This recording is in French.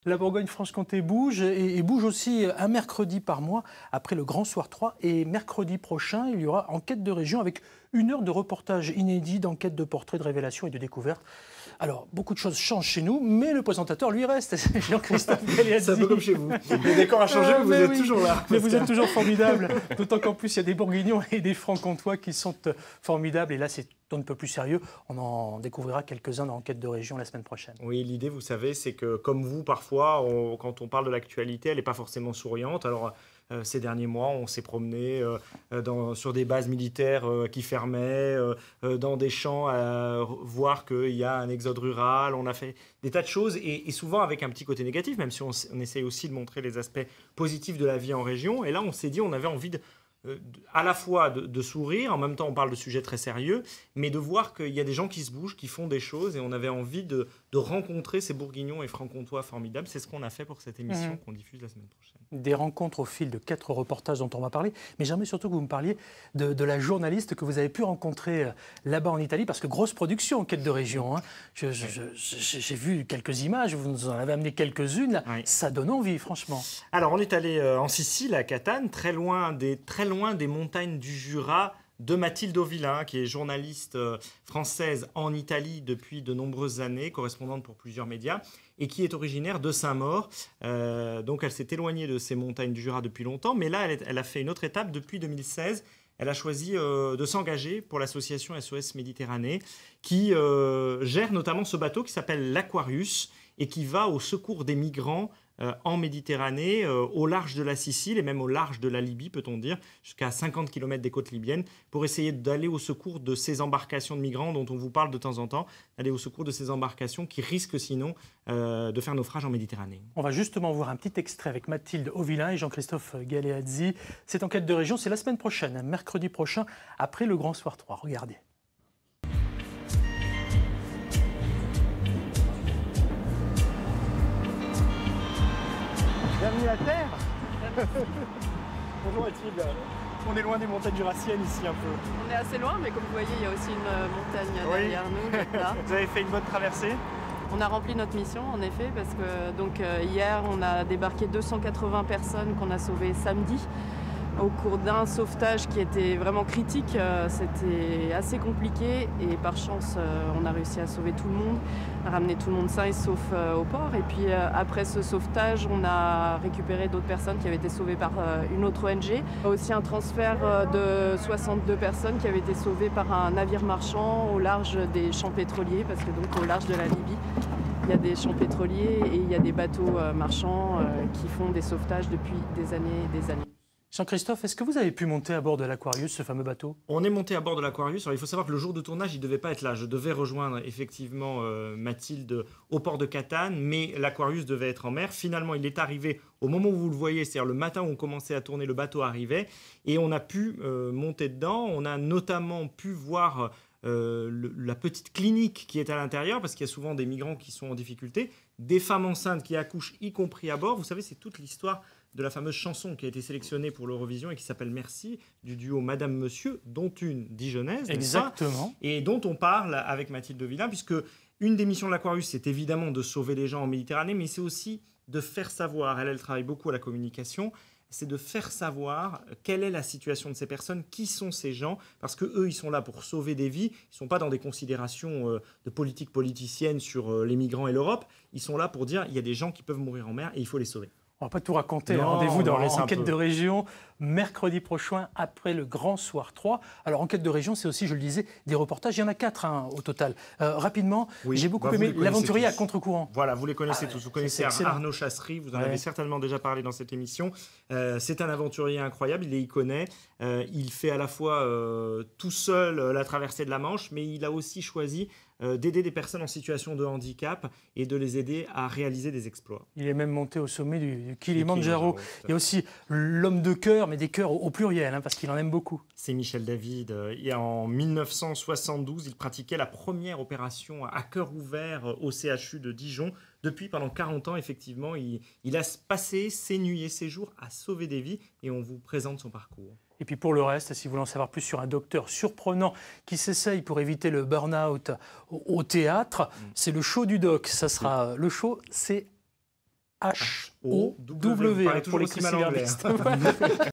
La Bourgogne-Franche-Comté bouge et bouge aussi un mercredi par mois après le Grand Soir 3. Et mercredi prochain, il y aura Enquête de région avec 1 heure de reportage inédit, d'enquête, de portrait, de révélation et de découverte. Alors, beaucoup de choses changent chez nous, mais le présentateur, lui, reste. C'est Jean-Christophe Galeazzi. C'est un peu comme chez vous. Le décor a changé, mais vous êtes toujours là. Mais vous êtes toujours formidable. D'autant qu'en plus, il y a des Bourguignons et des Francs-Comtois qui sont formidables. Et là, c'est un peu plus sérieux. On en découvrira quelques-uns dans Enquête de région la semaine prochaine. Oui, l'idée, vous savez, c'est que comme vous, parfois, quand on parle de l'actualité, elle n'est pas forcément souriante. Alors, ces derniers mois, on s'est promené sur des bases militaires qui fermaient, dans des champs à voir qu'il y a un exode rural. On a fait des tas de choses et souvent avec un petit côté négatif, même si on essaye aussi de montrer les aspects positifs de la vie en région. Et là, on s'est dit, on avait envie à la fois de sourire, en même temps on parle de sujets très sérieux, mais de voir qu'il y a des gens qui se bougent, qui font des choses, et on avait envie de rencontrer ces Bourguignons et Francs-Comtois formidables. C'est ce qu'on a fait pour cette émission qu'on diffuse la semaine prochaine. Des rencontres au fil de 4 reportages dont on va parler, mais j'aimerais surtout que vous me parliez de la journaliste que vous avez pu rencontrer là-bas en Italie, parce que grosse production, Enquête de région. Hein. J'ai vu quelques images, vous nous en avez amené quelques-unes, oui. Ça donne envie, franchement. Alors on est allé en Sicile, à Catane, très loin des montagnes du Jura, de Mathilde Auvillain, qui est journaliste française en Italie depuis de nombreuses années, correspondante pour plusieurs médias, et qui est originaire de Saint-Maur. Donc elle s'est éloignée de ces montagnes du Jura depuis longtemps, mais là elle a fait une autre étape depuis 2016. Elle a choisi de s'engager pour l'association SOS Méditerranée, qui gère notamment ce bateau qui s'appelle l'Aquarius et qui va au secours des migrants en Méditerranée, au large de la Sicile et même au large de la Libye, peut-on dire, jusqu'à 50 km des côtes libyennes, pour essayer d'aller au secours de ces embarcations de migrants dont on vous parle de temps en temps, d'aller au secours de ces embarcations qui risquent sinon de faire naufrage en Méditerranée. On va justement voir un petit extrait avec Mathilde Auvillain et Jean-Christophe Galeazzi. Cette enquête de région, c'est la semaine prochaine, mercredi prochain, après le Grand Soir 3. Regardez. Bienvenue à terre. Bonjour Mathilde. On est loin des montagnes jurassiennes ici un peu. On est assez loin, mais comme vous voyez, il y a aussi une montagne derrière nous. Là. Vous avez fait une bonne traversée? On a rempli notre mission, en effet, parce que hier, on a débarqué 280 personnes qu'on a sauvées samedi. Au cours d'un sauvetage qui était vraiment critique, c'était assez compliqué et par chance, on a réussi à sauver tout le monde, à ramener tout le monde sain et sauf au port. Et puis après ce sauvetage, on a récupéré d'autres personnes qui avaient été sauvées par une autre ONG. Aussi un transfert de 62 personnes qui avaient été sauvées par un navire marchand au large des champs pétroliers, parce que donc au large de la Libye, il y a des champs pétroliers et il y a des bateaux marchands qui font des sauvetages depuis des années et des années. Jean-Christophe, est-ce que vous avez pu monter à bord de l'Aquarius, ce fameux bateau? On est monté à bord de l'Aquarius. Alors, il faut savoir que le jour de tournage, il ne devait pas être là. Je devais rejoindre effectivement Mathilde au port de Catane, mais l'Aquarius devait être en mer. Finalement, il est arrivé au moment où vous le voyez, c'est-à-dire le matin où on commençait à tourner, le bateau arrivait, et on a pu monter dedans. On a notamment pu voir la petite clinique qui est à l'intérieur, parce qu'il y a souvent des migrants qui sont en difficulté, des femmes enceintes qui accouchent, y compris à bord. Vous savez, c'est toute l'histoire de la fameuse chanson qui a été sélectionnée pour l'Eurovision et qui s'appelle Merci, du duo Madame Monsieur, dont une dijonnaise. Exactement. Et dont on parle avec Mathilde Auvillain, puisque une des missions de l'Aquarius, c'est évidemment de sauver les gens en Méditerranée, mais c'est aussi de faire savoir, elle travaille beaucoup à la communication, c'est de faire savoir quelle est la situation de ces personnes, qui sont ces gens, parce qu'eux, ils sont là pour sauver des vies, ils ne sont pas dans des considérations de politique politicienne sur les migrants et l'Europe, ils sont là pour dire il y a des gens qui peuvent mourir en mer et il faut les sauver. On ne va pas tout raconter, rendez-vous dans Enquête de région, mercredi prochain, après le Grand Soir 3. Alors, Enquête de région, c'est aussi, je le disais, des reportages. Il y en a 4 au total. Rapidement, oui, j'ai beaucoup aimé L'aventurier à contre-courant. Voilà, vous les connaissez tous. Vous connaissez Arnaud Chassery, vous en avez certainement déjà parlé dans cette émission. C'est un aventurier incroyable, il y connaît. Il fait à la fois tout seul la traversée de la Manche, mais il a aussi choisi d'aider des personnes en situation de handicap et de les aider à réaliser des exploits. Il est même monté au sommet du Kilimandjaro. Il y a aussi l'homme de cœur, mais des cœurs au pluriel, parce qu'il en aime beaucoup. C'est Michel David. En 1972, il pratiquait la première opération à cœur ouvert au CHU de Dijon. Depuis, pendant 40 ans, effectivement, il a passé ses nuits et ses jours à sauver des vies et on vous présente son parcours. Et puis pour le reste, si vous voulez en savoir plus sur un docteur surprenant qui s'essaye pour éviter le burn-out au théâtre, c'est le show du doc. Ça sera le show, c'est H-O-W Vous parlez pour les toujours aussi mal anglais, cruciverbistes.